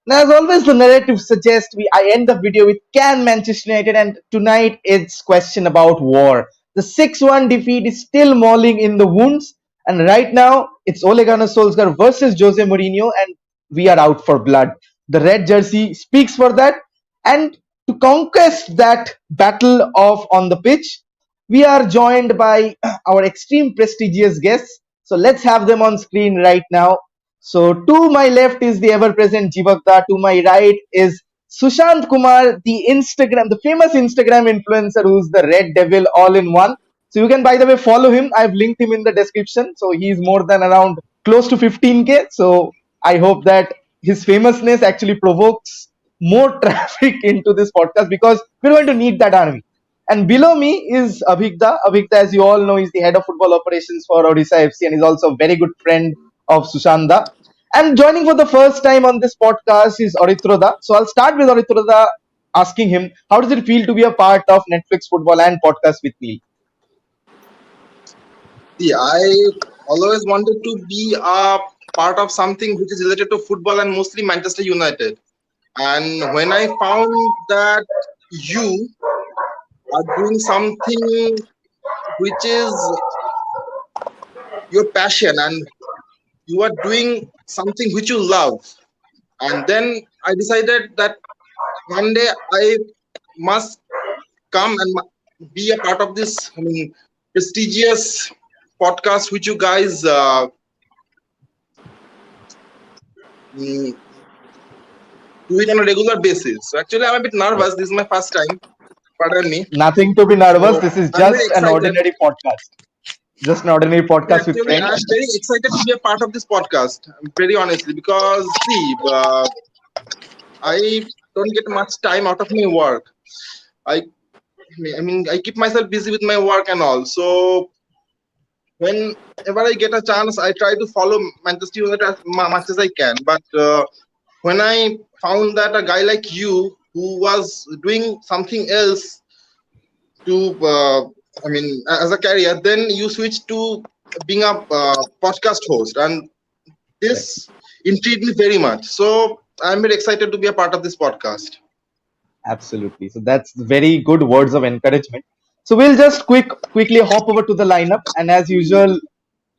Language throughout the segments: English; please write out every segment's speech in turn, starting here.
Now, as always, the narrative suggests I end the video with Can Manchester United, and tonight it's question about war. The 6-1 defeat is still mauling in the wounds, and right now it's Ole Gunnar Solskjaer versus Jose Mourinho, and we are out for blood. The red jersey speaks for that, and to conquest that battle of on the pitch, we are joined by our extreme prestigious guests. So let's have them on screen right now. So to my left is the ever-present Jivakta. To my right is Sushant Kumar, the famous Instagram influencer who's the Red Devil all in one. So you can, by the way, follow him. I've linked him in the description. So he's more than around close to 15K. So I hope that his famousness actually provokes more traffic into this podcast because we're going to need that army. And below me is Abhigda. Abhigda, as you all know, is the head of football operations for Odisha FC and is also a very good friend of Sushanda. And joining for the first time on this podcast is Oritroda. So I'll start with Oritroda asking him, how does it feel to be a part of Netflix Football and Podcast with me? Yeah, I always wanted to be a part of something which is related to football and mostly Manchester United. And when I found that you are doing something which is your passion and you are doing something which you love, and then I decided that one day I must come and be a part of this prestigious podcast which you guys mm, do it on a regular basis. So actually, I'm a bit nervous. This is my first time. Pardon me. Nothing to be nervous. So This is I'm very just an excited. ordinary podcast. Just an ordinary podcast with Actually, I'm friends. very excited to be a part of this podcast. Very honestly, because see, I don't get much time out of my work. I, I keep myself busy with my work and all. So whenever I get a chance, I try to follow Manchester United as much as I can. But when I found that a guy like you who was doing something else to, as a career, then you switched to being a podcast host, and this intrigued me very much. So I'm very excited to be a part of this podcast. Absolutely. So that's very good words of encouragement. So we'll just quickly hop over to the lineup. And as usual,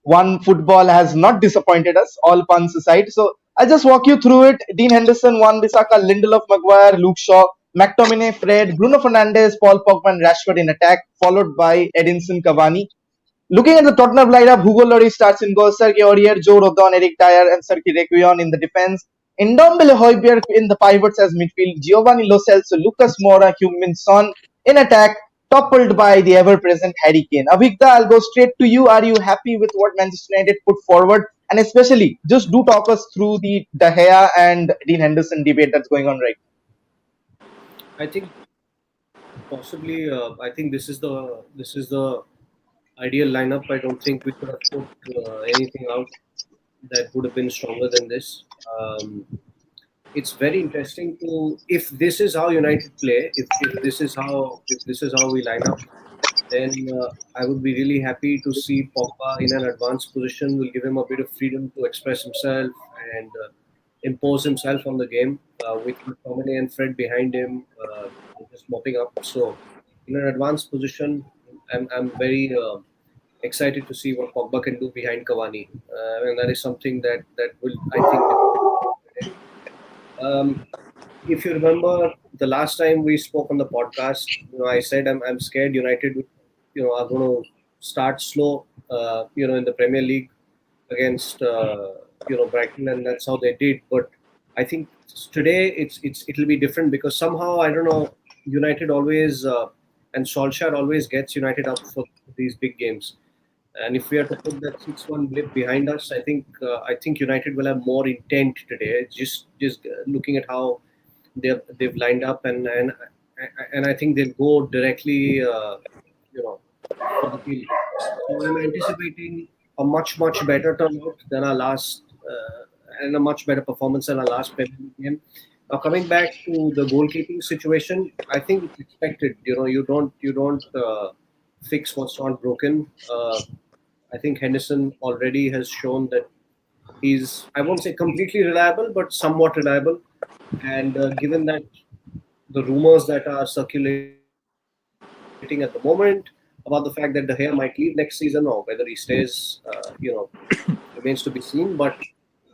one football has not disappointed us, all puns aside. So I'll just walk you through it. Dean Henderson, Wan Bissaka, Lindelof, Maguire, Luke Shaw, McTominay, Fred, Bruno Fernandez, Paul Pogba, and Rashford in attack, followed by Edinson Cavani. Looking at the Tottenham lineup, Hugo Lloris starts in goal, Sergio Aurier, Joe Rodon, Eric Dyer, and Sergio Reguilon in the defense. Ndombele Højbjerg in the pivots as midfield, Giovanni Lo Celso, Lucas Moura, Heung-min Son in attack, toppled by the ever-present Harry Kane. Avigda, I'll go straight to you. Are you happy with what Manchester United put forward? And especially, just do talk us through the De Gea and Dean Henderson debate that's going on right now. I think possibly. I think this is the ideal lineup. I don't think we could have put anything out that would have been stronger than this. It's very interesting to, if this is how United play, if this is how we line up, then I would be really happy to see Pogba in an advanced position. Will give him a bit of freedom to express himself and impose himself on the game with McTominay and Fred behind him, just mopping up. So in an advanced position, I'm very excited to see what Pogba can do behind Cavani, and that is something that will, I think. If you remember the last time we spoke on the podcast, I said I'm scared United, are going to start slow, in the Premier League against, Brighton, and that's how they did. But I think today it'll be different because somehow, I don't know, United always and Solskjaer always gets United up for these big games. And if we are to put that 6-1 blip behind us, I think United will have more intent today. Just looking at how they've lined up, and I think they'll go directly, for the field. So I'm anticipating a much better turnout than our last, and a much better performance than our last Premier League game. Now coming back to the goalkeeping situation, I think it's expected. You don't fix what's not broken. I think Henderson already has shown that He's, I won't say completely reliable, but somewhat reliable. And given that the rumors that are circulating at the moment about the fact that De Gea might leave next season, or whether he stays, remains to be seen. But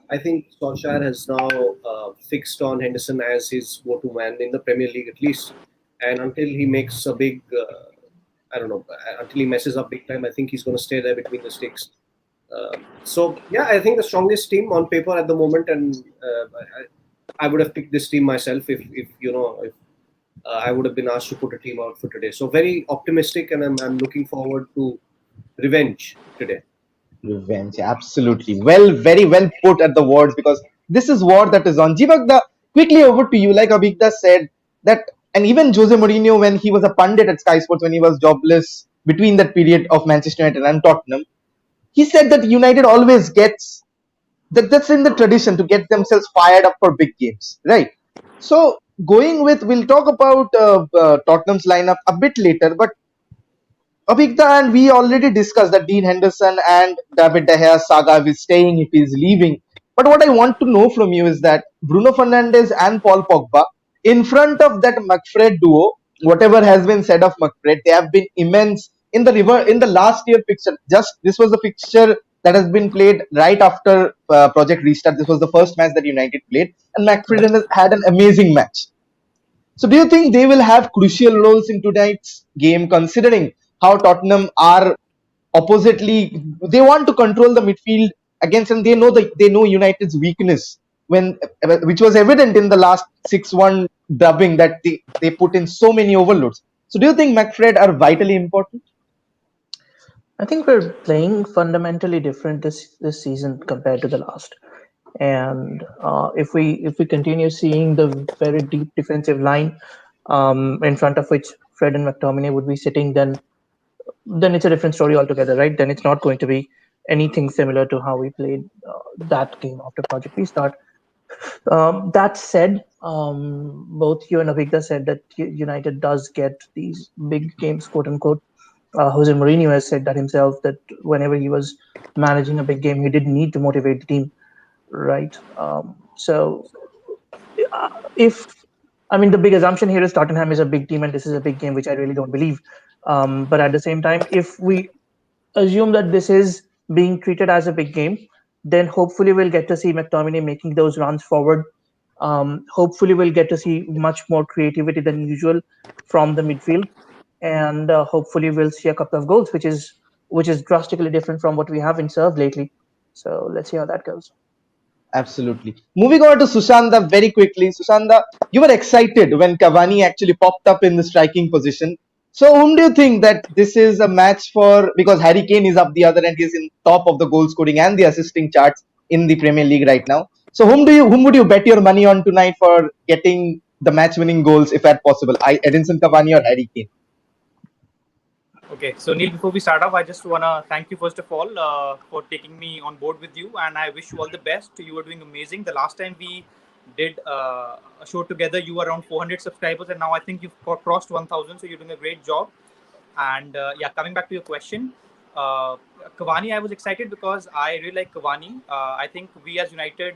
I think Solskjaer has now fixed on Henderson as his go-to man in the Premier League at least. And until he makes a big, I don't know, until he messes up big time, I think he's going to stay there between the sticks. So yeah, I think the strongest team on paper at the moment, and I would have picked this team myself if I would have been asked to put a team out for today. So very optimistic, and I'm looking forward to revenge today. Revenge, absolutely. Well, very well put at the words, because this is war that is on. Jivagda, quickly over to you. Like Abhigda said, that, and even Jose Mourinho, when he was a pundit at Sky Sports, when he was jobless between that period of Manchester United and Tottenham, he said that United always gets that's in the tradition to get themselves fired up for big games, right? So going with, we'll talk about Tottenham's lineup a bit later, but Abhigda, and we already discussed that Dean Henderson and David De Gea saga is staying if he's leaving. But what I want to know from you is that Bruno Fernandez and Paul Pogba, in front of that McFred duo, whatever has been said of McFred, they have been immense in the in the last year fixture. Just this was the fixture that has been played right after Project Restart. This was the first match that United played, and McFred had an amazing match. So do you think they will have crucial roles in tonight's game, considering how Tottenham are oppositely, they want to control the midfield against, and they know United's weakness, when which was evident in the last 6-1 dubbing, that they put in so many overloads. So do you think McFred are vitally important? I think we're playing fundamentally different this season compared to the last. And if we continue seeing the very deep defensive line in front of which Fred and McTominay would be sitting, then it's a different story altogether, right? Then it's not going to be anything similar to how we played that game after Project Restart. That said, both you and Avigda said that United does get these big games, quote unquote. Jose Mourinho has said that himself, that whenever he was managing a big game, he didn't need to motivate the team, right? So if, I mean, the big assumption here is Tottenham is a big team and this is a big game, which I really don't believe. But at the same time, if we assume that this is being treated as a big game, then hopefully we'll get to see McTominay making those runs forward. Hopefully we'll get to see much more creativity than usual from the midfield, and hopefully we'll see a couple of goals, which is drastically different from what we have in serve lately. So let's see how that goes. Absolutely. Moving on to Sushanda very quickly. Sushanda, you were excited when Cavani actually popped up in the striking position. So whom do you think that this is a match for? Because Harry Kane is up the other end, he's in top of the goal scoring and the assisting charts in the Premier League right now. So whom would you bet your money on tonight for getting the match winning goals, if at possible? Edinson Cavani or Harry Kane? Okay, so Neil, before we start off, I just want to thank you first of all for taking me on board with you, and I wish you all the best. You were doing amazing. The last time we did a show together, you were around 400 subscribers, and now I think you've crossed 1,000, so you're doing a great job. And yeah, coming back to your question, Cavani, I was excited because I really like Cavani. I think we as United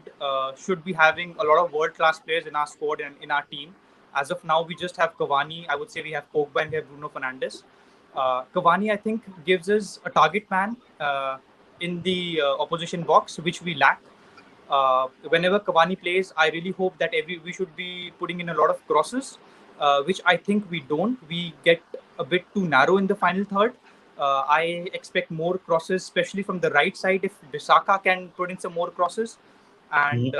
should be having a lot of world-class players in our squad and in our team. As of now, we just have Cavani. I would say we have POGBA and we have Bruno Fernandez. Cavani, I think, gives us a target man in the opposition box, which we lack. Whenever Cavani plays, I really hope that we should be putting in a lot of crosses, which I think we don't. We get a bit too narrow in the final third. I expect more crosses, especially from the right side. If Bissaka can put in some more crosses, and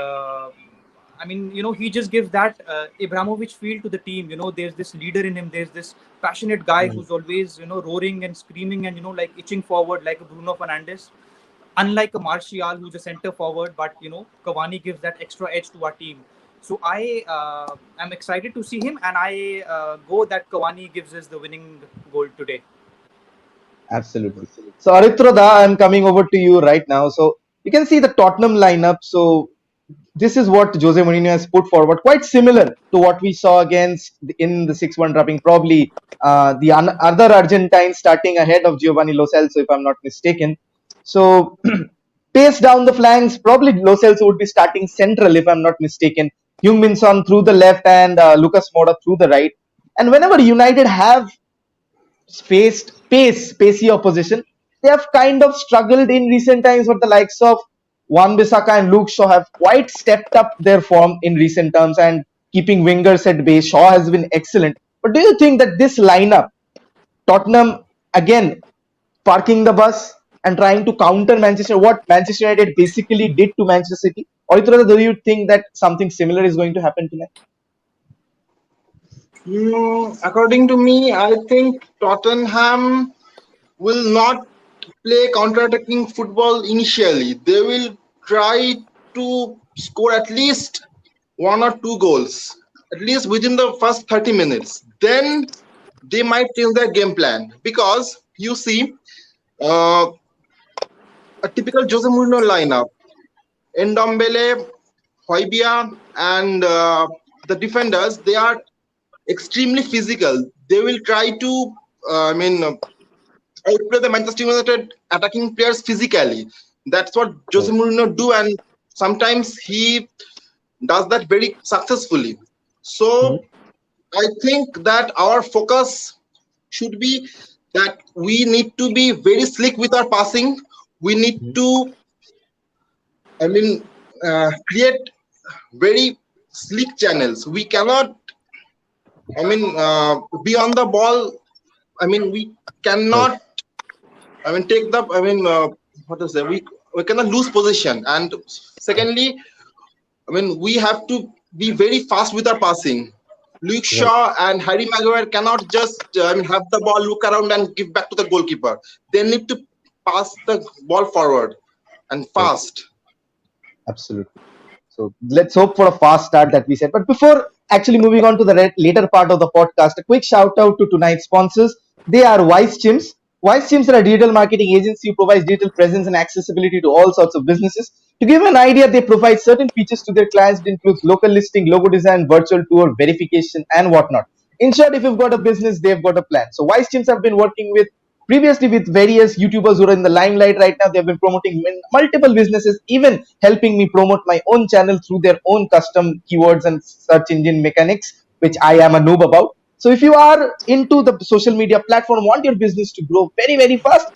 I mean, he just gives that Ibrahimovic feel to the team. There's this leader in him. There's this passionate guy who's always, roaring and screaming and, like itching forward like a Bruno Fernandes. Unlike a Martial, who's a center forward, but, Cavani gives that extra edge to our team. So I am excited to see him, and I go that Cavani gives us the winning goal today. Absolutely. So Aritroda, I'm coming over to you right now. So you can see the Tottenham lineup. So this is what Jose Mourinho has put forward, quite similar to what we saw in the 6-1 dropping. Probably the other Argentine starting ahead of Giovanni Lo Celso, if I'm not mistaken. So pace down the flanks. Probably Lo Celso would be starting central if I'm not mistaken. Heung-min Son through the left and Lucas Moura through the right. And whenever United have faced pacey opposition, they have kind of struggled in recent times, but the likes of Wan-Bissaka and Luke Shaw have quite stepped up their form in recent terms and keeping wingers at bay. Shaw has been excellent. But do you think that this lineup, Tottenham again parking the bus and trying to counter what Manchester United basically did to Manchester City? Or do you think that something similar is going to happen tonight? According to me, I think Tottenham will not play counter-attacking football initially. They will try to score at least 1 or 2 goals, at least within the first 30 minutes. Then they might change their game plan, because you see a typical Jose Mourinho lineup: Ndombele, Højbjerg, and the defenders, they are extremely physical. They will try to outplay the Manchester United attacking players physically. That's what Jose Mourinho do, and sometimes he does that very successfully. So I think that our focus should be that we need to be very slick with our passing. We need to, create very slick channels. We cannot, be on the ball. We cannot, take the, what to say? We cannot lose position. And secondly, we have to be very fast with our passing. Luke Shaw and Harry Maguire cannot just have the ball, look around and give back to the goalkeeper. They need to pass the ball forward and fast. Absolutely. So let's hope for a fast start that we said. But before actually moving on to the later part of the podcast, a quick shout out to tonight's sponsors. They are Wise Chimps. Wise Chimps are a digital marketing agency who provides digital presence and accessibility to all sorts of businesses. To give you an idea, they provide certain features to their clients. It includes local listing, logo design, virtual tour, verification, and whatnot. In short, if you've got a business, they've got a plan. So Wise Chimps have been working previously with various YouTubers who are in the limelight right now. They've been promoting multiple businesses, even helping me promote my own channel through their own custom keywords and search engine mechanics, which I am a noob about. So if you are into the social media platform, want your business to grow very, very fast,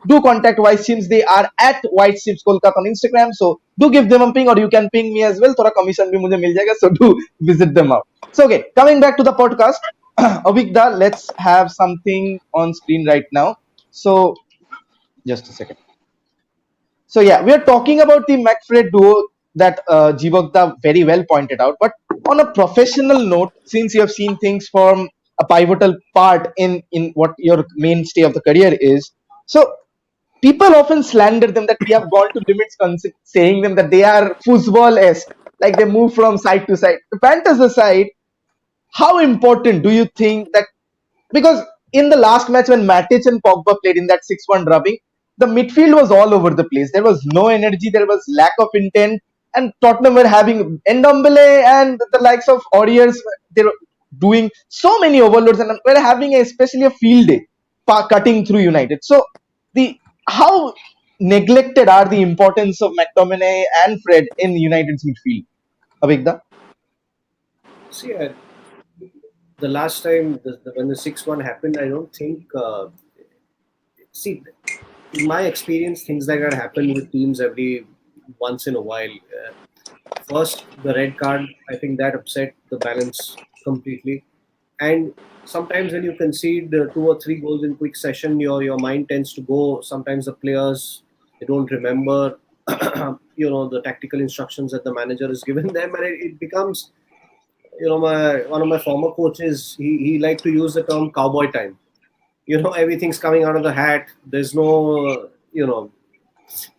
do contact Wise Chimps. They are at Wise Chimps Kolkata on Instagram. So do give them a ping, or you can ping me as well. Thoda commission bhi mujhe mil jayega. So do visit them out. So okay, coming back to the podcast, Avigda, let's have something on screen right now. So just a second. So yeah, we are talking about the McFred duo that Jivagda very well pointed out. But on a professional note, since you have seen things from a pivotal part in what your mainstay of the career is, so people often slander them that we have gone to limits, saying them that they are football-esque, like they move from side to side. The Panthers aside, how important do you think that, because in the last match when Matic and Pogba played in that 6-1 drubbing, the midfield was all over the place. There was no energy, there was lack of intent, and Tottenham were having Ndombele and the likes of Auriers, they were doing so many overloads and were having especially a field day cutting through United. So how neglected are the importance of McTominay and Fred in United's midfield? Avigda? See, the last time when the 6-1 happened, I don't think. In my experience, things like that happen with teams every once in a while. First, the red card, I think that upset the balance completely. And sometimes when you concede 2 or 3 goals in quick session, your mind tends to go. Sometimes the players, they don't remember, the tactical instructions that the manager has given them, and it becomes. One of my former coaches, he liked to use the term cowboy time. Everything's coming out of the hat. There's no,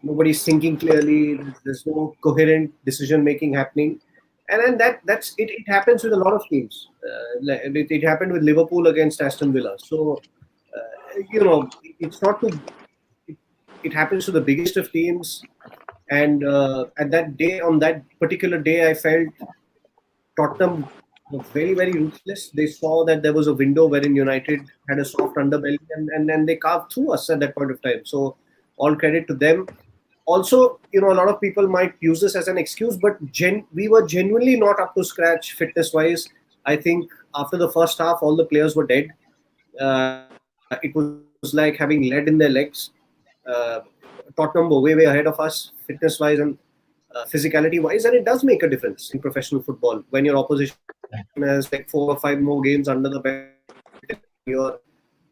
nobody's thinking clearly. There's no coherent decision making happening, and then that's it. It happens with a lot of teams. It happened with Liverpool against Aston Villa. So, it's not to. It happens to the biggest of teams, and at that day, on that particular day, I felt Tottenham was very, very ruthless. They saw that there was a window wherein United had a soft underbelly, and then they carved through us at that point of time. So all credit to them. Also, a lot of people might use this as an excuse, but we were genuinely not up to scratch fitness wise. I think after the first half, all the players were dead. It was like having lead in their legs. Tottenham were way ahead of us, fitness wise and physicality wise, and it does make a difference in professional football when your opposition has like 4 or 5 more games under the belt and you're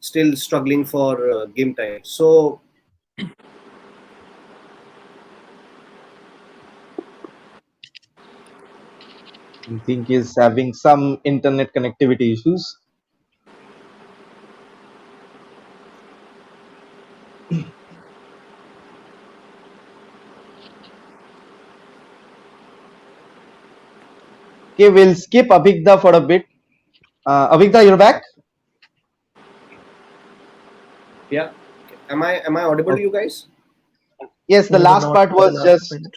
still struggling for game time. So I think he's having some internet connectivity issues. Okay, we'll skip Abhigda for a bit. Abhigda, you're back? yeah, am I audible to Okay. you guys? Yes, the You were last not part for the was last just minute.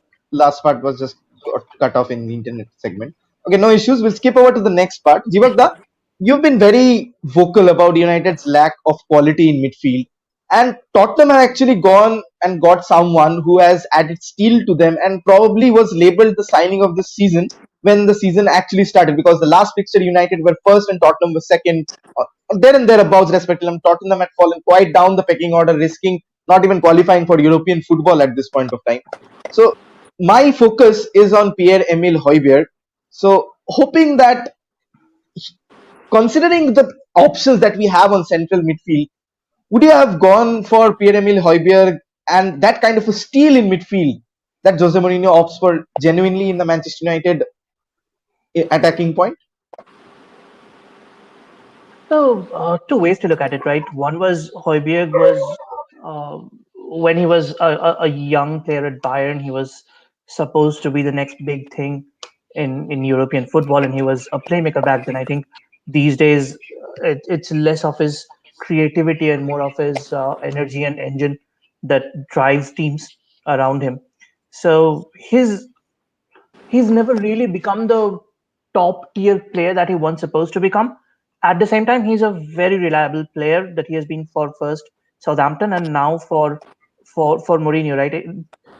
got cut off in the internet segment. Okay, no issues. We'll skip over to the next part. Jivagda, you've been very vocal about United's lack of quality in midfield, and Tottenham have actually gone and got someone who has added steel to them and probably was labelled the signing of the season when the season actually started, because the last fixture United were first and Tottenham was second, there and thereabouts respectively. Tottenham had fallen quite down the pecking order, risking not even qualifying for European football at this point of time. So my focus is on Pierre-Emile Højbjerg. So hoping that, considering the options that we have on central midfield, would you have gone for Pierre-Emile Højbjerg and that kind of a steal in midfield that Jose Mourinho opts for genuinely in the Manchester United attacking point? So, two ways to look at it, right? One was Højbjerg was uh, when he was a young player at Bayern, he was supposed to be the next big thing in European football, and he was a playmaker back then. I think these days it's less of his creativity and more of his energy and engine that drives teams around him. So he's never really become the top tier player that he once supposed to become. At the same time, he's a very reliable player that he has been for first Southampton and now for Mourinho, right?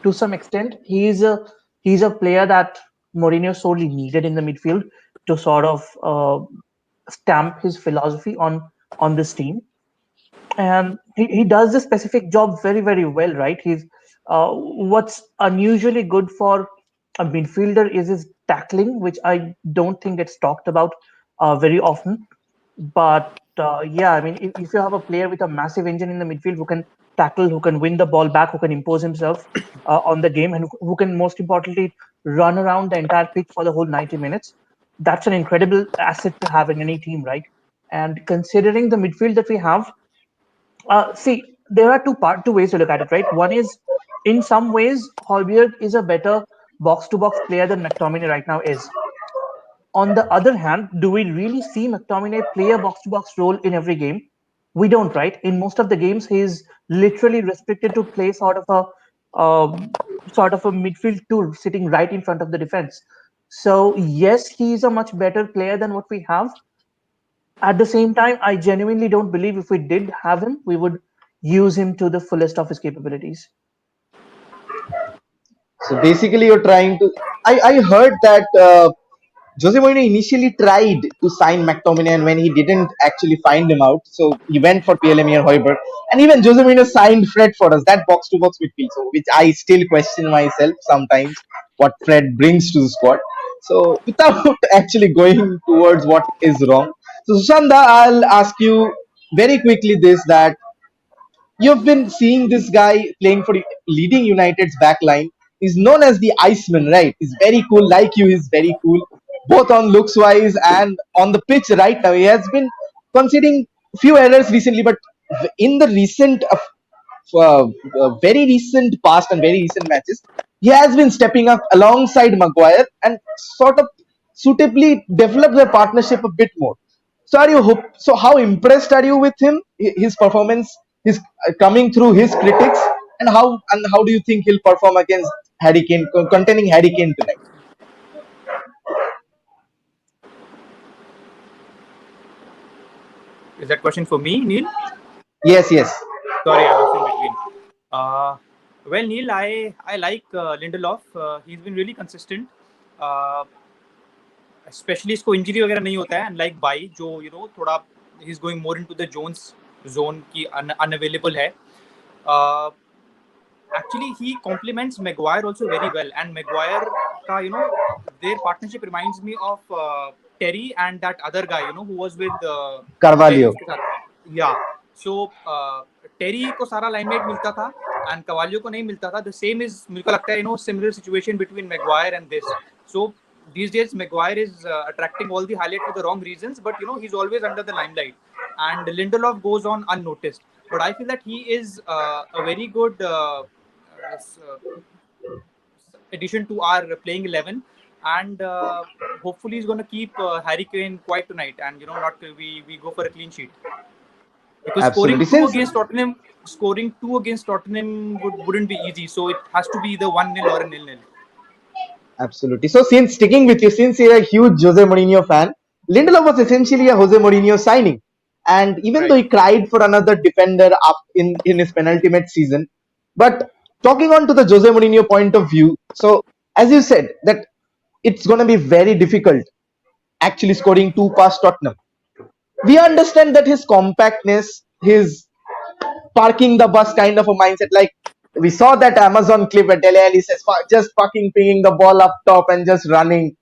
To some extent, he's a player that Mourinho sorely needed in the midfield to sort of stamp his philosophy on this team, and he does this specific job very very well, right? He's what's unusually good for a midfielder is his tackling, which I don't think gets talked about very often. But yeah, I mean, if you have a player with a massive engine in the midfield who can tackle, who can win the ball back, who can impose himself on the game, and who can most importantly run around the entire pitch for the whole 90 minutes, that's an incredible asset to have in any team, right? And considering the midfield that we have, see, there are two ways to look at it, right? One is, in some ways, Højbjerg is a better box-to-box player than McTominay right now is. On the other hand, do we really see McTominay play a box-to-box role in every game? We don't, right? In most of the games, he's literally restricted to play sort of a midfield tool, sitting right in front of the defense. So yes, he's a much better player than what we have. At the same time, I genuinely don't believe if we did have him, we would use him to the fullest of his capabilities. So basically, you're trying to. I heard that Jose Mourinho initially tried to sign McTominay, and when he didn't actually find him out, so he went for PLM or Højbjerg. And even Jose Mourinho signed Fred for us, that box to box midfield, so which I still question myself sometimes what Fred brings to the squad. So without actually going towards what is wrong, so Sushanda, I'll ask you very quickly this, that you've been seeing this guy playing for leading United's back line. He's known as the Iceman, right? He's very cool, like you, he's very cool, both on looks wise and on the pitch right now. He has been conceding few errors recently, but in the very recent past and very recent matches, he has been stepping up alongside Maguire and sort of suitably developed their partnership a bit more. So so how impressed are you with him, his performance, his coming through his critics, and how do you think he'll perform against Harry Kane, containing Harry Kane tonight? Is that question for me, Neil? Yes, yes. Sorry, I was in between. Uh, Well, Neil, I like Lindelof. He's been really consistent. Uh, Especially इसको injury वगैरह नहीं होता है, unlike by जो थोड़ा he's going more into the Jones zone की unavailable है. Uh, Actually, he complements Maguire also very well, and Maguire ka their partnership reminds me of Terry and that other guy who was with Terry Carvalho. उसके साथ. Yeah. So Terry को सारा limelight मिलता था and Carvalho को नहीं मिलता था. The same is मुझे को लगता है similar situation between Maguire and this. So these days Maguire is attracting all the highlight for the wrong reasons, but he's always under the limelight, and Lindelof goes on unnoticed. But I feel that he is a very good addition to our playing 11, and hopefully he's going to keep Harry Kane quiet tonight, and not we go for a clean sheet, because Absolutely. scoring two against Tottenham wouldn't be easy, so it has to be either 1-0 or a 0-0. Absolutely. So, since sticking with you, since you're a huge Jose Mourinho fan, Lindelof was essentially a Jose Mourinho signing. And even though he cried for another defender up in his penultimate season, but talking on to the Jose Mourinho point of view, so as you said, that it's going to be very difficult actually scoring two past Tottenham. We understand that his compactness, his parking the bus kind of a mindset, like we saw that Amazon clip where Dele Alli says just fucking pinging the ball up top and just running.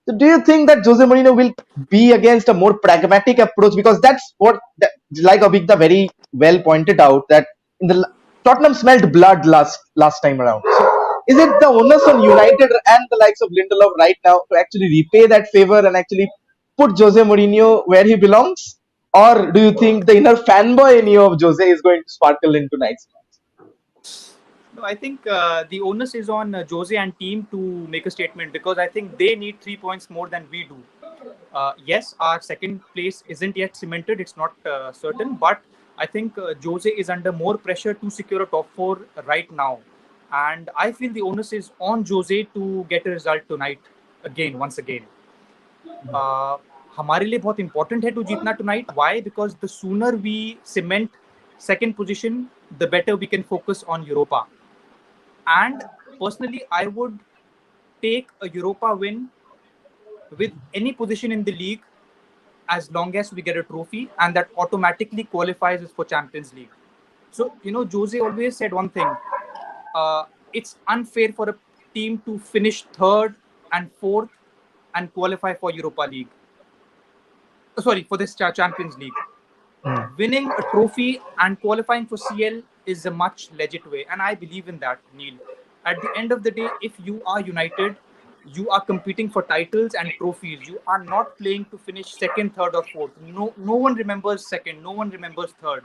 So do you think that Jose Mourinho will be against a more pragmatic approach? Because that's what, like Abhigda very well pointed out, that in the Tottenham smelled blood last time around. So is it the onus on United and the likes of Lindelof right now to actually repay that favor and actually put Jose Mourinho where he belongs? Or do you think the inner fanboy in you of Jose is going to sparkle in tonight's match? No, I think the onus is on Jose and team to make a statement, because I think they need 3 points more than we do. Yes, our second place isn't yet cemented. It's not certain, but I think Jose is under more pressure to secure a top 4 right now. And I feel the onus is on Jose to get a result tonight once again. हमारे लिए बहुत important है to जीतना tonight. Why? Because the sooner we cement second position, the better we can focus on Europa. And personally, I would take a Europa win with any position in the league, as long as we get a trophy, and that automatically qualifies us for Champions League. So, Jose always said one thing. It's unfair for a team to finish third and fourth and qualify for Europa League. Sorry, for this Champions League. Winning a trophy and qualifying for CL is a much legit way, and I believe in that, Neil. At the end of the day, if you are United, you are competing for titles and trophies. You are not playing to finish second, third, or fourth. No one remembers second. No one remembers third.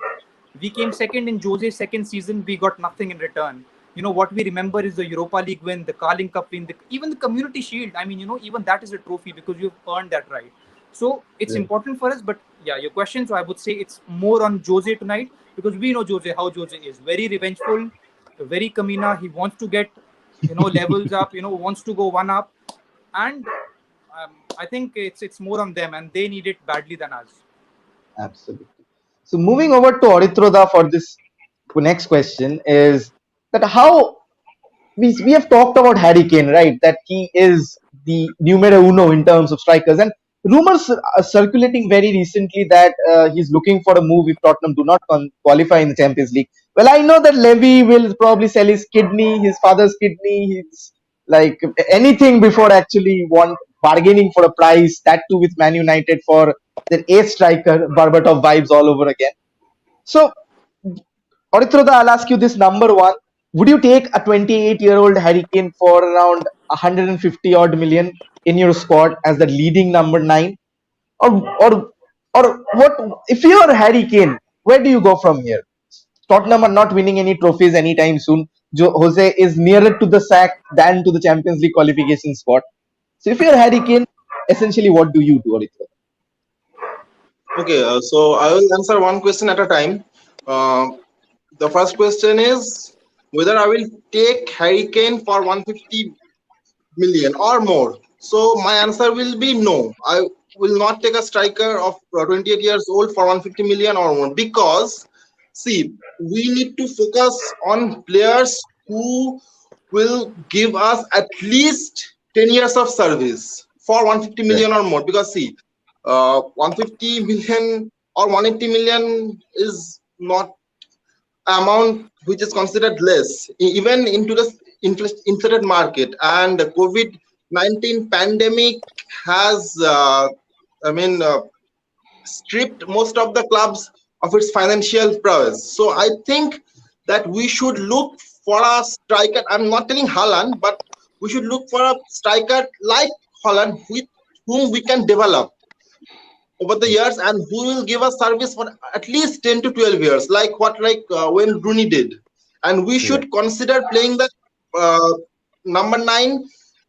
We came second in Jose's second season. We got nothing in return. What we remember is the Europa League win, the Carling Cup win, even the Community Shield. I mean, even that is a trophy because you've earned that right. So it's important for us. But yeah, your question. So I would say it's more on Jose tonight, because we know Jose, how Jose is. Very revengeful, very Kamina. He wants to get, levels up, wants to go one up. And I think it's more on them, and they need it badly than us. Absolutely. So moving over to Aritroda for this next question is that how we have talked about Harry Kane, right? That he is the numero uno in terms of strikers, and rumors are circulating very recently that he's looking for a move if Tottenham do not qualify in the Champions League. Well, I know that Levy will probably sell his kidney, his father's kidney, his like anything before actually bargaining for a price, that too with Man United for their ace striker, Berbatov vibes all over again. So, Aritroda, I'll ask you this number one. Would you take a 28-year-old Harry Kane for around 150 odd million in your squad as the leading number 9? Or what if you are Harry Kane, where do you go from here? Tottenham are not winning any trophies anytime soon. Jose is nearer to the sack than to the Champions League qualification spot. So if you're Harry Kane, essentially what do you do, Aritroda? Okay, so I will answer one question at a time. The first question is whether I will take Harry Kane for 150 million or more. So my answer will be no. I will not take a striker of 28 years old for 150 million or more, because see, we need to focus on players who will give us at least 10 years of service for 150 million or more. Because see, 150 million or 180 million is not amount which is considered less, even into the inflated market. And COVID-19 pandemic has, stripped most of the clubs of its financial prowess. So I think that we should look for a striker. I'm not telling Haaland, but we should look for a striker like Haaland with whom we can develop over the years and who will give us service for at least 10 to 12 years, like when Rooney did. And we should consider playing that number 9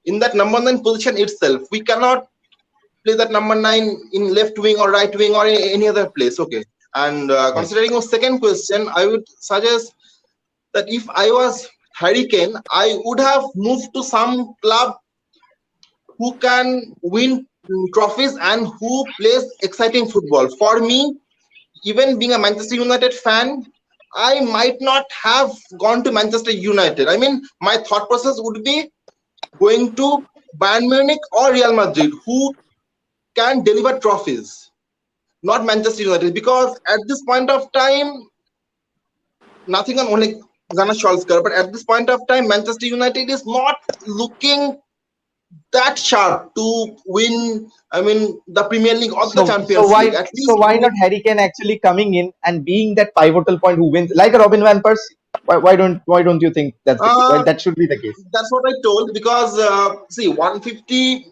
in that number 9 position itself. We cannot play that number 9 in left wing or right wing or any other place. Okay. And considering your second question, I would suggest that if I was Harry Kane, I would have moved to some club who can win trophies and who plays exciting football. For me, even being a Manchester United fan, I might not have gone to Manchester United. I mean, my thought process would be going to Bayern Munich or Real Madrid, who can deliver trophies, not Manchester United. Because at this point of time, nothing on only Gunnar Solskjaer, but at this point of time, Manchester United is not looking that sharp to win. I mean, the Premier League or the Champions League. At least, so why not Harry Kane actually coming in and being that pivotal point who wins, like a Robin van Persie? Why don't you think that's the case? Well, that should be the case. That's what I told. Because see, 150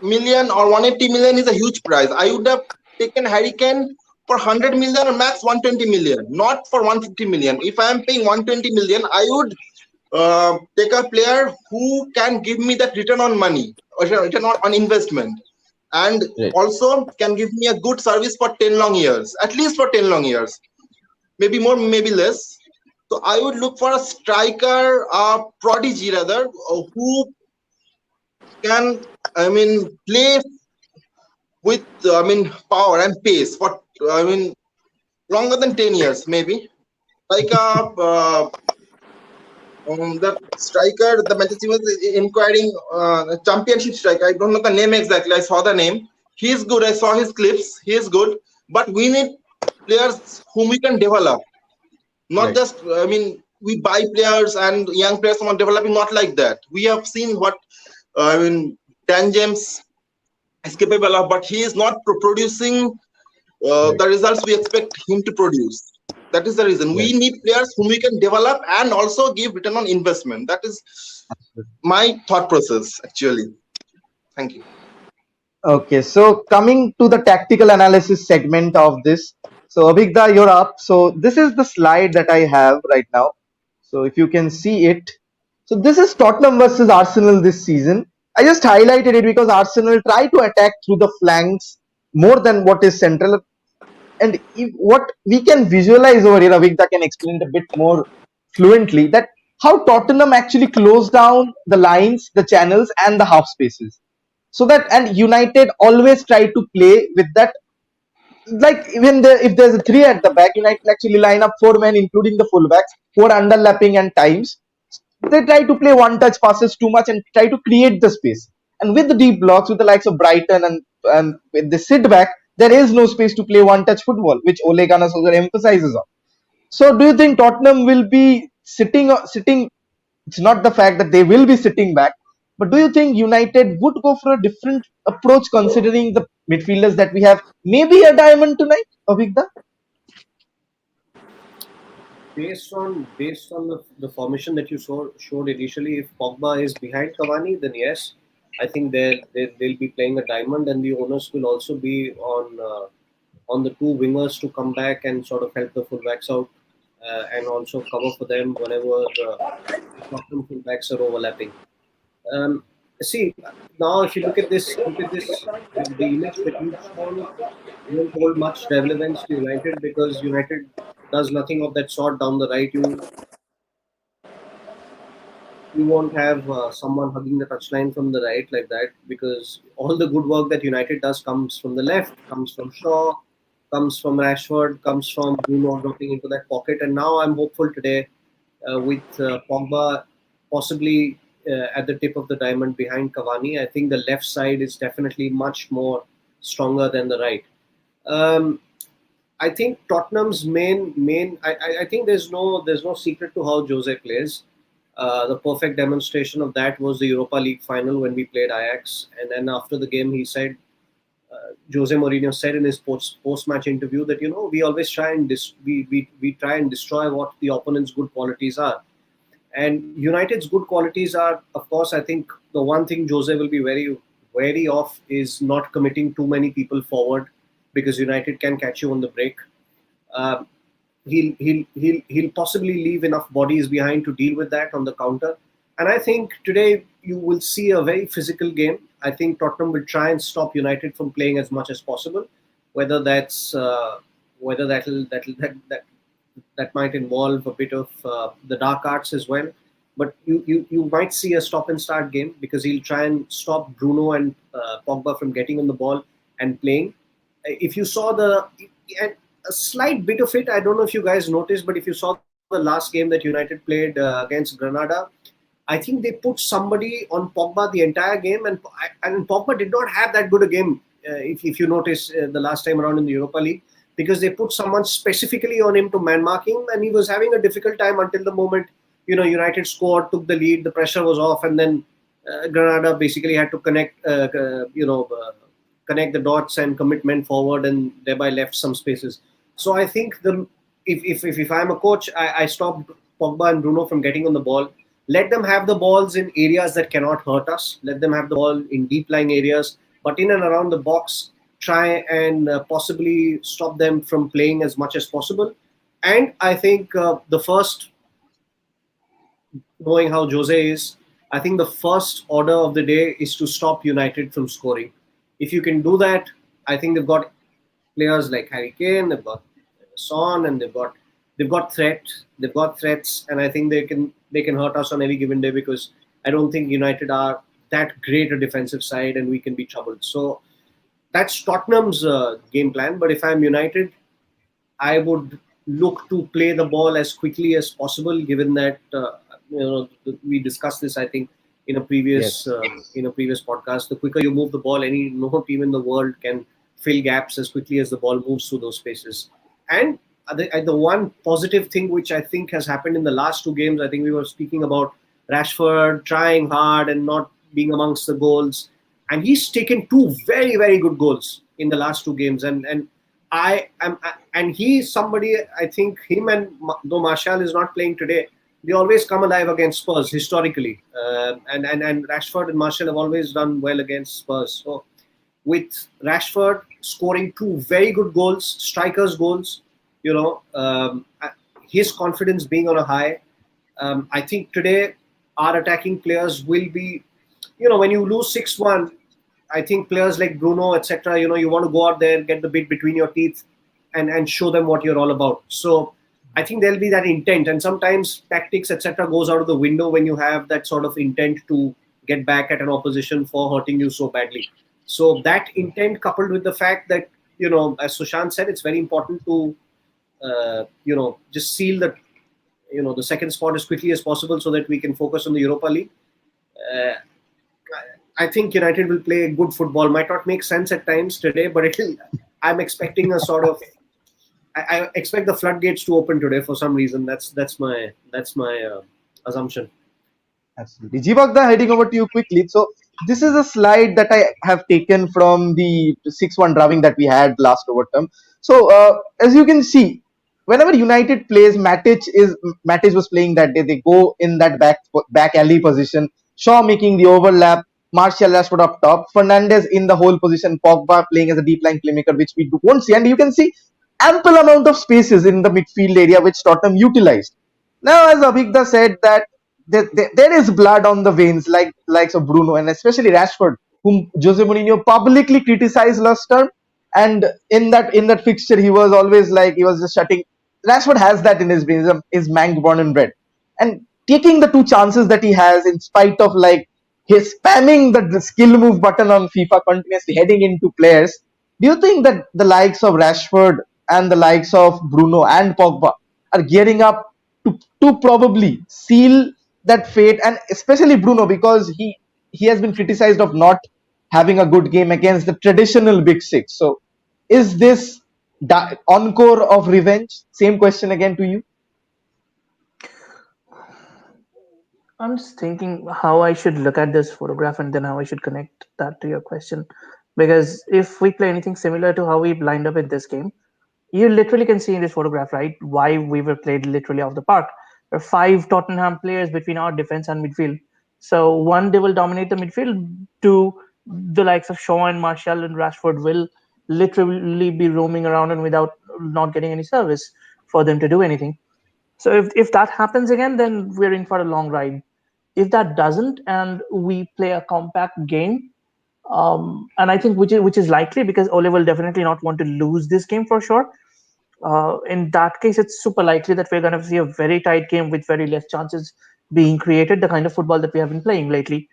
million or 180 million is a huge price. I would have taken Harry Kane for 100 million or max 120 million, not for 150 million. If I am paying 120 million, I would take a player who can give me that return on money or return on investment, and also can give me a good service for 10 long years, at least for 10 long years, maybe more, maybe less. So I would look for a striker, a prodigy rather, who can, play with, power and pace for, longer than 10 years, maybe. Like the striker, the Manchester was inquiring championship striker. I don't know the name exactly. I saw the name. He's good. I saw his clips. He is good. But we need players whom we can develop. Not just, we buy players and young players from developing, not like that. We have seen what, Dan James is capable of, but he is not producing the results we expect him to produce. That is the reason. We need players whom we can develop and also give return on investment. That is my thought process, actually. Thank you. Okay, so coming to the tactical analysis segment of this. So Abhigda, you're up. So this is the slide that I have right now. So if you can see it. So this is Tottenham versus Arsenal this season. I just highlighted it because Arsenal try to attack through the flanks more than what is central. And what we can visualize over here, Avigda can explain it a bit more fluently, that how Tottenham actually close down the lines, the channels, and the half spaces. So that, and United always try to play with that. Like even if there's a 3 at the back, United actually line up 4 men, including the fullbacks, who are underlapping and times. They try to play one-touch passes too much and try to create the space. And with the deep blocks, with the likes of Brighton and with the sit back, there is no space to play one-touch football, which Ole Gunnar Solskjaer emphasizes on. So, do you think Tottenham will be sitting? It's not the fact that they will be sitting back, but do you think United would go for a different approach considering the midfielders that we have? Maybe a diamond tonight, Abhigda? Based on the formation that you showed initially, if Pogba is behind Cavani, then yes, I think they'll be playing a diamond, and the owners will also be on the 2 wingers to come back and sort of help the fullbacks out and also cover for them whenever the Tottenham fullbacks are overlapping. See, now if you look at this, the image that you've shown won't hold much relevance to United, because United does nothing of that sort down the right. You won't have someone hugging the touchline from the right like that, because all the good work that United does comes from the left, comes from Shaw, comes from Rashford, comes from Bruno dropping into that pocket. And now I'm hopeful today with Pogba possibly at the tip of the diamond behind Cavani. I think the left side is definitely much more stronger than the right. Um, I think Tottenham's main. I think there's no secret to how Jose plays. The perfect demonstration of that was the Europa League final when we played Ajax, and then after the game he said, Jose Mourinho said in his post match interview that we always try and we try and destroy what the opponent's good qualities are. And United's good qualities are, of course, I think the one thing Jose will be very wary of is not committing too many people forward, because United can catch you on the break. Uh, he'll possibly leave enough bodies behind to deal with that on the counter. And I think today you will see a very physical game. I think Tottenham will try and stop United from playing as much as possible. Whether that's whether that might involve a bit of the dark arts as well. But you might see a stop and start game, because he'll try and stop Bruno and Pogba from getting on the ball and playing. If you saw and a slight bit of it, I don't know if you guys noticed, but if you saw the last game that United played against Granada, I think they put somebody on Pogba the entire game, and Pogba did not have that good a game. If you notice the last time around in the Europa League, because they put someone specifically on him to man mark him, and he was having a difficult time until the moment United scored, took the lead, the pressure was off, and then Granada basically had to connect the dots and commitment forward, and thereby left some spaces. So I think if I'm a coach, I stop Pogba and Bruno from getting on the ball. Let them have the balls in areas that cannot hurt us. Let them have the ball in deep lying areas, but in and around the box, try and possibly stop them from playing as much as possible. And I think the first, knowing how Jose is, I think the first order of the day is to stop United from scoring. If you can do that, I think they've got players like Harry Kane, they've got Son, and they've got threats, and I think they can hurt us on any given day, because I don't think United are that great a defensive side, and we can be troubled. So that's Tottenham's game plan. But if I'm United, I would look to play the ball as quickly as possible, given that we discussed this, I think, in a previous podcast. The quicker you move the ball, no team in the world can fill gaps as quickly as the ball moves through those spaces. And the one positive thing which I think has happened in the last two games, I think we were speaking about Rashford trying hard and not being amongst the goals, and he's taken two very, very good goals in the last two games. And he's somebody, I think him, and though Martial is not playing today, they always come alive against Spurs historically. And Rashford and Martial have always done well against Spurs. So with Rashford scoring two very good goals, strikers' goals, his confidence being on a high, I think today our attacking players will be, when you lose 6-1, I think players like Bruno, etc., you want to go out there, get the bit between your teeth and show them what you're all about. So I think there'll be that intent, and sometimes tactics, etc., goes out of the window when you have that sort of intent to get back at an opposition for hurting you so badly. So that intent, coupled with the fact that, as Sushant said, it's very important to, just seal the second spot as quickly as possible so that we can focus on the Europa League. I think United will play good football. Might not make sense at times today, but I'm expecting a sort of. I expect the floodgates to open today for some reason. That's my assumption. Absolutely. Jibagda, heading over to you quickly. So this is a slide that I have taken from the 6-1 drawing that we had last overtime. So as you can see, whenever United plays, Matic was playing that day. They go in that back alley position. Shaw making the overlap. Martial, Rashford up top. Fernandes in the whole position. Pogba playing as a deep line playmaker, which we won't see. And you can see ample amount of spaces in the midfield area, which Tottenham utilized. Now, as Abhigda said, that there is blood on the veins, likes of Bruno and especially Rashford, whom Jose Mourinho publicly criticized last term. And in that fixture, he was always he was just shutting. Rashford has that in his brain, is MANC born and bred. And taking the two chances that he has, in spite of his spamming the skill move button on FIFA continuously, heading into players, do you think that the likes of Rashford and the likes of Bruno and Pogba are gearing up to probably seal that fate, and especially Bruno, because he has been criticized of not having a good game against the traditional big six. So is this encore of revenge? Same question again to you. I'm just thinking how I should look at this photograph and then how I should connect that to your question. Because if we play anything similar to how we lined up in this game, you literally can see in this photograph, right, why we were played literally off the park. There are 5 Tottenham players between our defense and midfield. So one, they will dominate the midfield. Two, the likes of Shaw and Martial and Rashford will literally be roaming around and without not getting any service for them to do anything. So if that happens again, then we're in for a long ride. If that doesn't, and we play a compact game, and I think which is likely because Ole will definitely not want to lose this game for sure. In that case, it's super likely that we're going to see a very tight game with very less chances being created, the kind of football that we have been playing lately,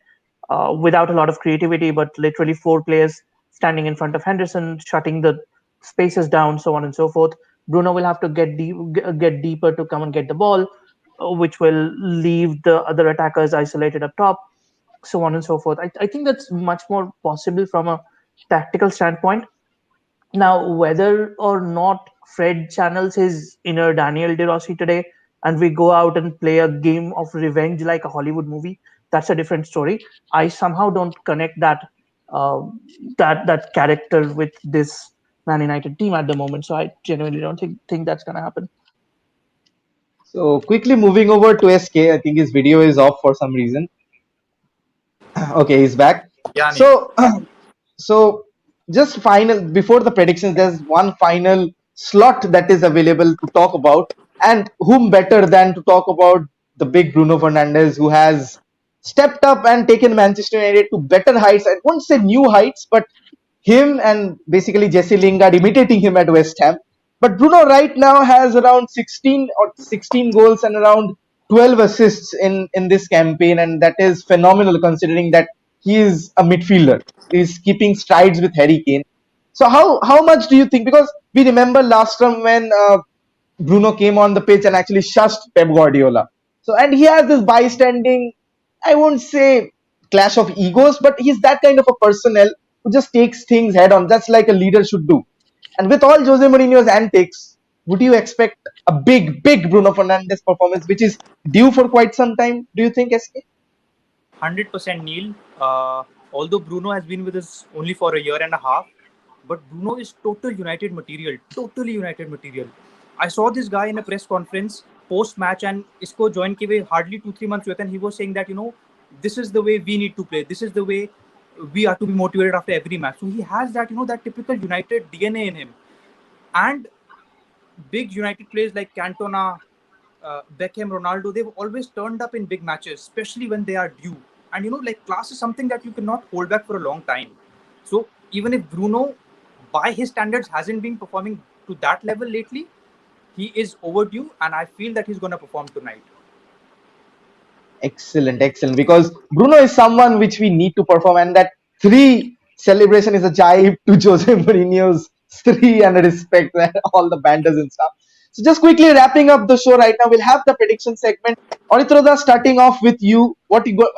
without a lot of creativity, but literally 4 players standing in front of Henderson, shutting the spaces down, so on and so forth. Bruno will have to get deeper to come and get the ball, which will leave the other attackers isolated up top, so on and so forth. I think that's much more possible from a tactical standpoint. Now, whether or not Fred channels his inner Daniel De Rossi today and we go out and play a game of revenge like a Hollywood movie, that's a different story. I somehow don't connect uh, that character with this Man United team at the moment. So I genuinely don't think that's going to happen. So quickly moving over to SK, I think his video is off for some reason. Okay, he's back. Yeah, Neil. So so just final before the predictions, there's one final slot that is available to talk about, and whom better than to talk about the big Bruno Fernandez, who has stepped up and taken Manchester United to better heights. I won't say new heights, but him and basically Jesse Lingard imitating him at West Ham. But Bruno right now has around 16 goals and around 12 assists in this campaign, and that is phenomenal considering that he is a midfielder. He's keeping strides with Harry Kane. So how much do you think? Because we remember last time when Bruno came on the pitch and actually shushed Pep Guardiola. So and he has this bystanding, I won't say clash of egos, but he's that kind of a personnel who just takes things head on. That's like a leader should do. And with all Jose Mourinho's antics, would you expect a big Bruno Fernandes performance, which is due for quite some time? Do you think, SK? 100% Neil. Although Bruno has been with us only for a year and a half, but Bruno is total United material. Totally United material. I saw this guy in a press conference post-match, and isko join ke way hardly 2-3 months with, and he was saying that, this is the way we need to play. This is the way we are to be motivated after every match. So he has that, that typical United DNA in him. And big United players like Cantona, Beckham, Ronaldo, they've always turned up in big matches, especially when they are due. And class is something that you cannot hold back for a long time. So even if Bruno, by his standards, hasn't been performing to that level lately, he is overdue, and I feel that he's going to perform tonight. Excellent. Because Bruno is someone which we need to perform, and that 3 celebration is a jive to Jose Mourinho's 3 and a respect and all the banters and stuff. So just quickly wrapping up the show right now, we'll have the prediction segment. Onitroda, starting off with you,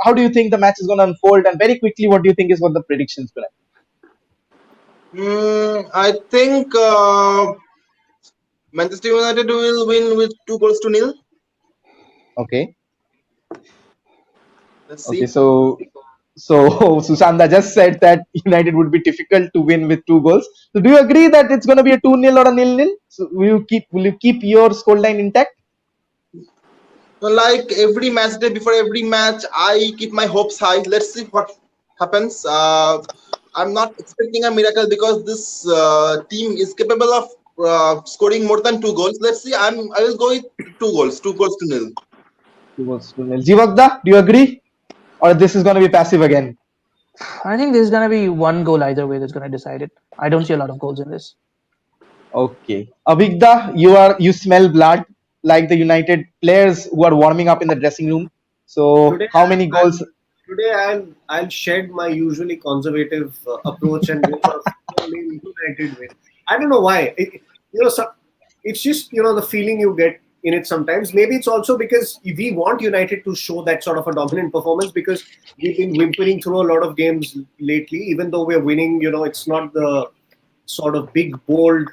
how do you think the match is going to unfold? And very quickly, what do you think is what the predictions tonight? I think Manchester United will win with 2-0. Okay. Let's see. Okay, so Susanda just said that United would be difficult to win with 2 goals. So do you agree that it's going to be a 2-0 or a 0-0? So will you keep your scoreline intact? Like every match day, before every match, I keep my hopes high. Let's see what happens. I'm not expecting a miracle because this team is capable of scoring more than 2 goals. Let's see. I will go with 2 goals. 2-0. 2 goals to 0. Jivagda, do you agree? Or this is going to be passive again? I think there's going to be 1 goal either way that's going to decide it. I don't see a lot of goals in this. Okay. Avigda, you smell blood like the United players who are warming up in the dressing room. So Today, how many goals? Today I'll shed my usually conservative approach and go for a United win. I don't know why. It's just the feeling you get in it sometimes. Maybe it's also because we want United to show that sort of a dominant performance, because we've been whimpering through a lot of games lately. Even though we're winning, it's not the sort of big, bold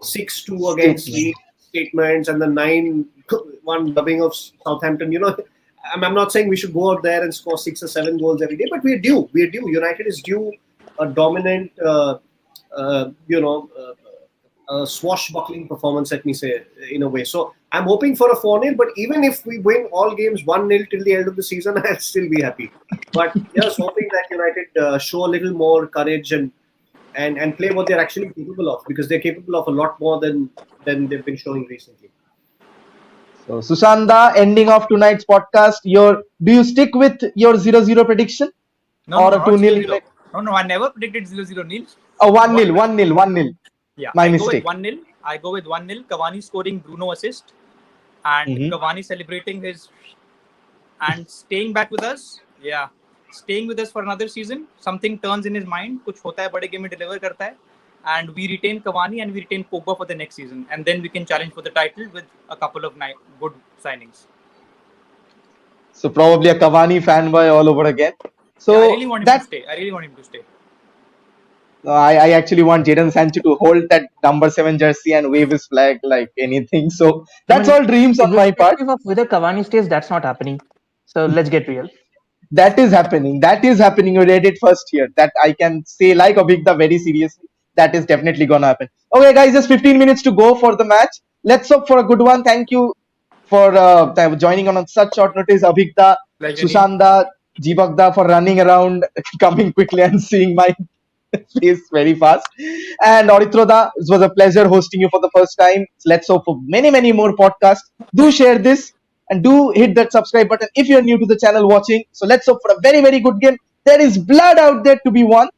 6-2 against Leeds statements and the 9-1 dubbing of Southampton. I'm not saying we should go out there and score 6 or 7 goals every day, but we're due. United is due a dominant, a swashbuckling performance, let me say, in a way. So I'm hoping for a 4-0, but even if we win all games 1-0 till the end of the season, I'll still be happy. But just hoping that United show a little more courage and play what they're actually capable of, because they're capable of a lot more than they've been showing recently. So Sushanda, ending of tonight's podcast, do you stick with your 0-0 prediction? No, or a 2-0? No, I never predicted 0-0 nil. Oh, 1-0. Yeah, My I mistake. Go with 1-0. I go with 1-0. Cavani scoring Bruno assist, and Cavani celebrating and staying back with us. Yeah, staying with us for another season. Something turns in his mind. कुछ होता है, बड़े game में deliver करता है, and we retain Cavani and we retain POGBA for the next season, and then we can challenge for the title with a couple of good signings. So probably a Cavani fanboy all over again. So yeah, I really want him to stay. I actually want Jadon Sancho to hold that number 7 jersey and wave his flag like anything. So that's all dreams on my part. Whether Cavani stays, that's not happening. So let's get real. That is happening. You read it first here. That I can say, like Abhigda, very seriously. That is definitely gonna happen. Okay, guys, just 15 minutes to go for the match. Let's hope for a good one. Thank you for joining on such short notice, Abhigda, Sushanda, Jibagda, for running around, coming quickly and seeing my face very fast. And Oritroda, it was a pleasure hosting you for the first time. Let's hope for many, many more podcasts. Do share this and do hit that subscribe button if you're new to the channel watching. So let's hope for a very, very good game. There is blood out there to be won,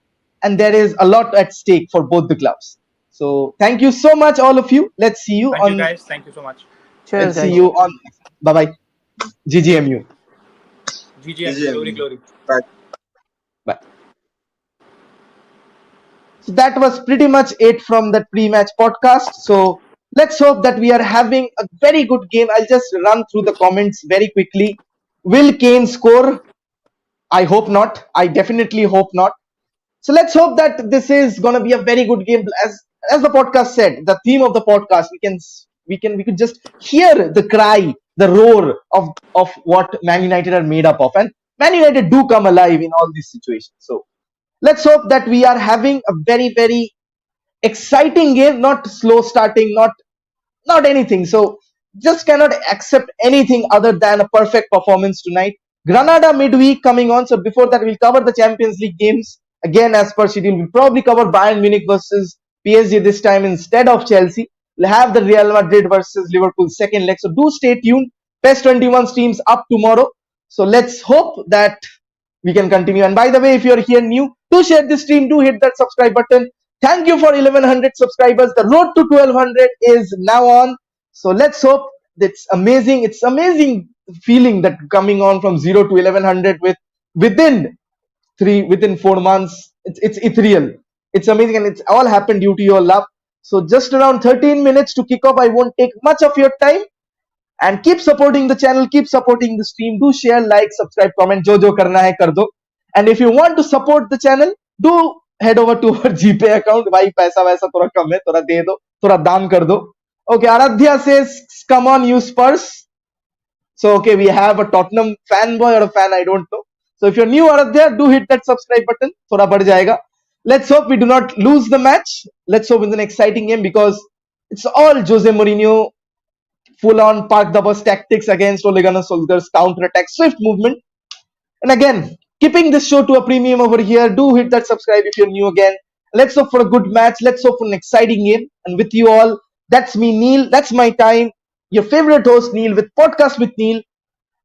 and there is a lot at stake for both the clubs. So thank you so much, all of you. Let's see you Thank you guys. Thank you so much. Cheers, let's see you on. Bye-bye. GGMU. GGM. Glory. Bye. So that was pretty much it from that pre-match podcast. So let's hope that we are having a very good game. I'll just run through the comments very quickly. Will Kane score? I hope not. I definitely hope not. So let's hope that this is going to be a very good game. As the podcast said, the theme of the podcast, we could just hear the cry, the roar of what Man United are made up of, and Man United do come alive in all these situations. So let's hope that we are having a very, very exciting game, not slow starting, not anything. So just cannot accept anything other than a perfect performance tonight. Granada midweek coming on. So before that, we'll cover the Champions League games. Again, as per schedule, we'll probably cover Bayern Munich versus PSG this time instead of Chelsea. We'll have the Real Madrid versus Liverpool second leg. So do stay tuned. PES 21 streams up tomorrow. So let's hope that we can continue. And by the way, if you're here new, do share this stream, do hit that subscribe button. Thank you for 1100 subscribers. The road to 1200 is now on. So let's hope. It's amazing. It's amazing feeling that coming on from 0 to 1100 within 4 months. It's ethereal. It's amazing, and it's all happened due to your love. So just around 13 minutes to kick off. I won't take much of your time. And keep supporting the channel, keep supporting the stream. Do share, like, subscribe, comment. Jo karna hai kar do. And if you want to support the channel, do head over to our GPay account. Bhai, paisa vaisa thoda kam hai, thoda de do, thoda daan kar do. Okay, Aradhya says, come on, you Spurs. So, okay, we have a Tottenham fanboy or a fan, I don't know. So, if you're new, Aradhya, do hit that subscribe button. Thoda bad jayega. Let's hope we do not lose the match. Let's hope it's an exciting game, because it's all Jose Mourinho, full-on park the bus tactics against Ole Gunnar Solskjaer's counter-attack, swift movement. And again, keeping this show to a premium over here. Do hit that subscribe if you're new again. Let's hope for a good match. Let's hope for an exciting game. And with you all, that's me, Neil. That's my time. Your favorite host, Neil, with Podcast with Neil.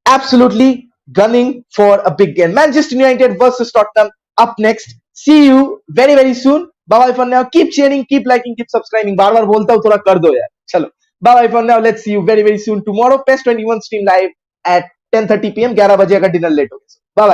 Absolutely gunning for a big game. Manchester United versus Tottenham up next. See you very, very soon. Bye-bye for now. Keep sharing, keep liking, keep subscribing. बार बार बोलता हूँ, थोड़ा कर दो यार. चलो. Bye-bye for now. Let's see you very, very soon tomorrow. PES 21 stream live at 10:30 PM. 11 बजे अगर dinner late हो गया.